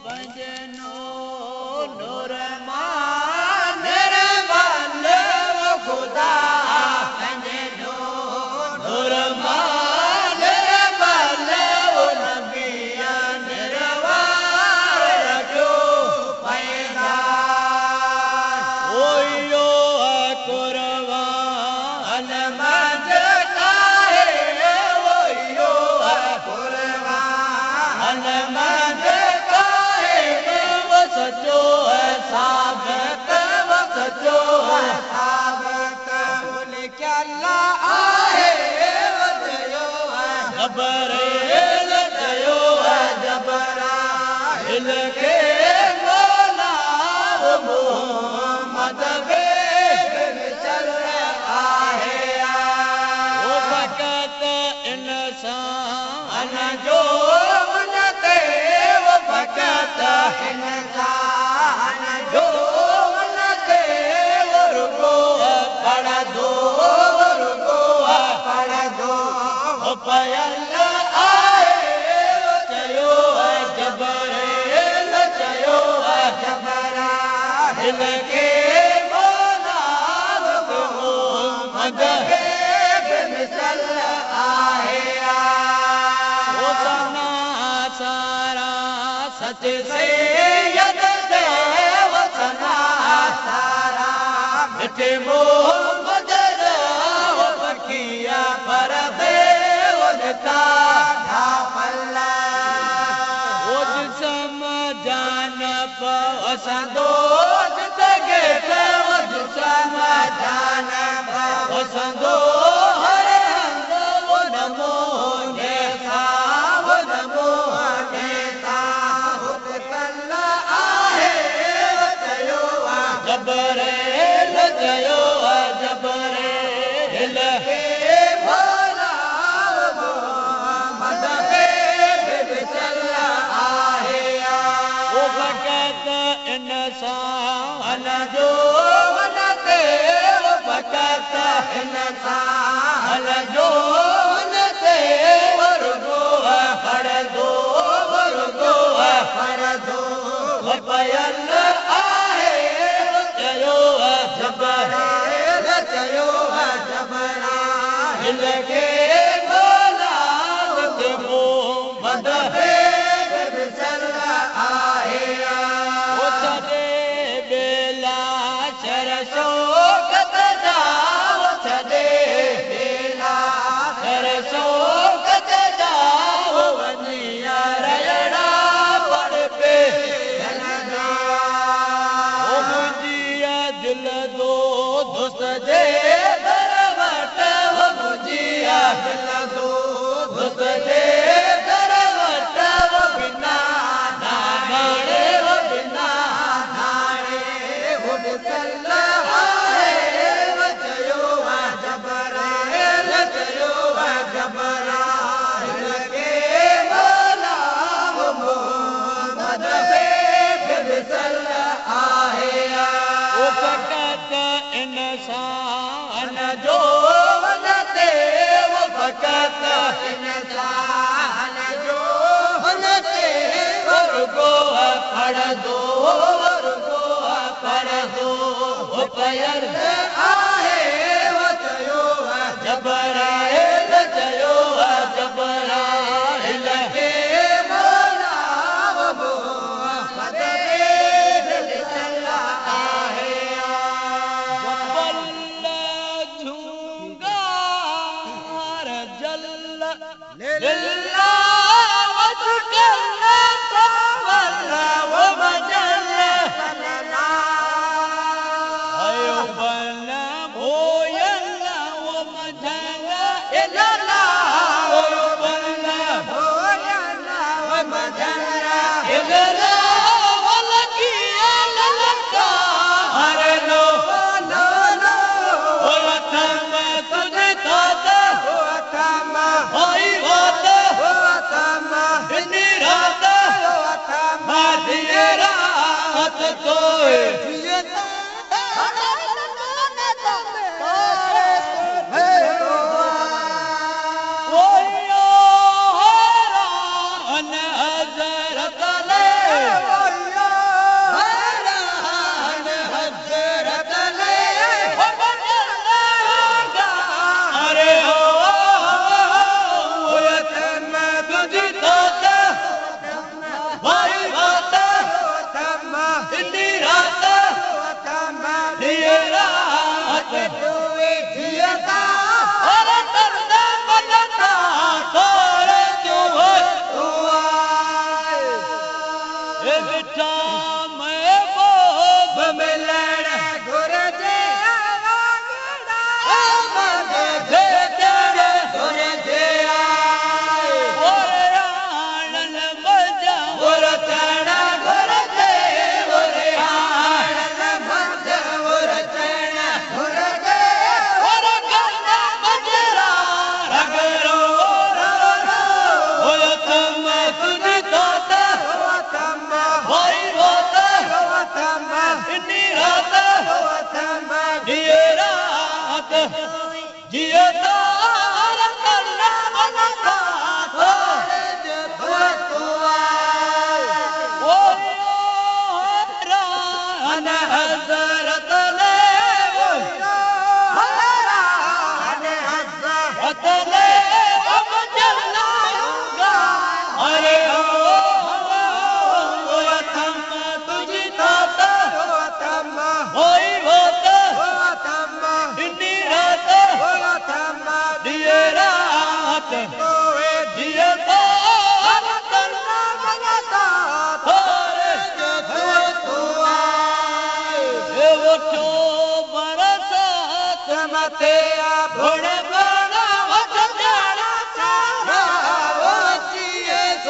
पंजनो नूर मां निर्मल वो खुदा पंजनो नूर मां निर्मल वो नबिया निर्वार रखो पैदा ओयो कुर्बान मज काहे ओयो कुर्बान मज सचो है साबित वो सचो है साबित बोले क्या अल्लाह आहे वो जयो है जबराइल जयो है जबराइल के मौला वो मोहम्मद बेग चल आहे वो फकत इंसान जो मनते वो फकत इंसान जो मनते वो रुको पढ़ दो वो पयल आए वो चयो है जबराइल चयो है जबराइल के मौला वो मोहम्मद बेग मिसल आहे वो सना सारा सच से यद दे वो सना सारा मिठे मोहम्मद वो पखिया पर दे वो निता ढापला वो जिसम जान पवसा दोस्त गेट वो जिसम जान पवसा दो हर हंग वो नमो नेता वो नमो नेता जबराइल जयो जबराइल के मौला मोहम्मद बेग चल आहे वो फकत इंसान जो मनते वो फकत इंसान जो मनते वो रुको पढ़ दो वो रुको पढ़ दो वो पयल जबराइल चयो है जबराइल के मौला वो मोहम्मद बेग चल आहे वो सदे बेला शर शौकत जा वो सदे बेला शर शौकत जा वो वनिया रयड़ा पड़ पे दिल दो दोस्त जे दरवट वो मुझिया दिल दो दोस्त जे दरवट वो बिना नाने वो बिना नाने वो चल आहे वो जयो जबराइल जयो जबराइल के मौला वो मोहम्मद बेग चल आहे वो फकत इंसान जो मनते वो फकत इंसान जो मनते वो रुको पढ़ दो वो रुको पढ़ दो वो पयल आहे वो चयो जबराइल चयो जबराइल के मौला वो मोहम्मद बेग चल आहे दुए जियता और करना बनता तोरे तू तू आए ए मिठा मैं बोब मिलण घुरजे आवागड़ा मन दे तेरे घुरजे आए और आनन मजा घुरचण घुरजे घुरहाण मंज घुरचण घुरजे और करना मजरा रगरो होय तुम सुनी तोता गौतम भाई रोता गौतम इन्नी रात गौतम ये रात जियता और करना बनता तू आए ओ रान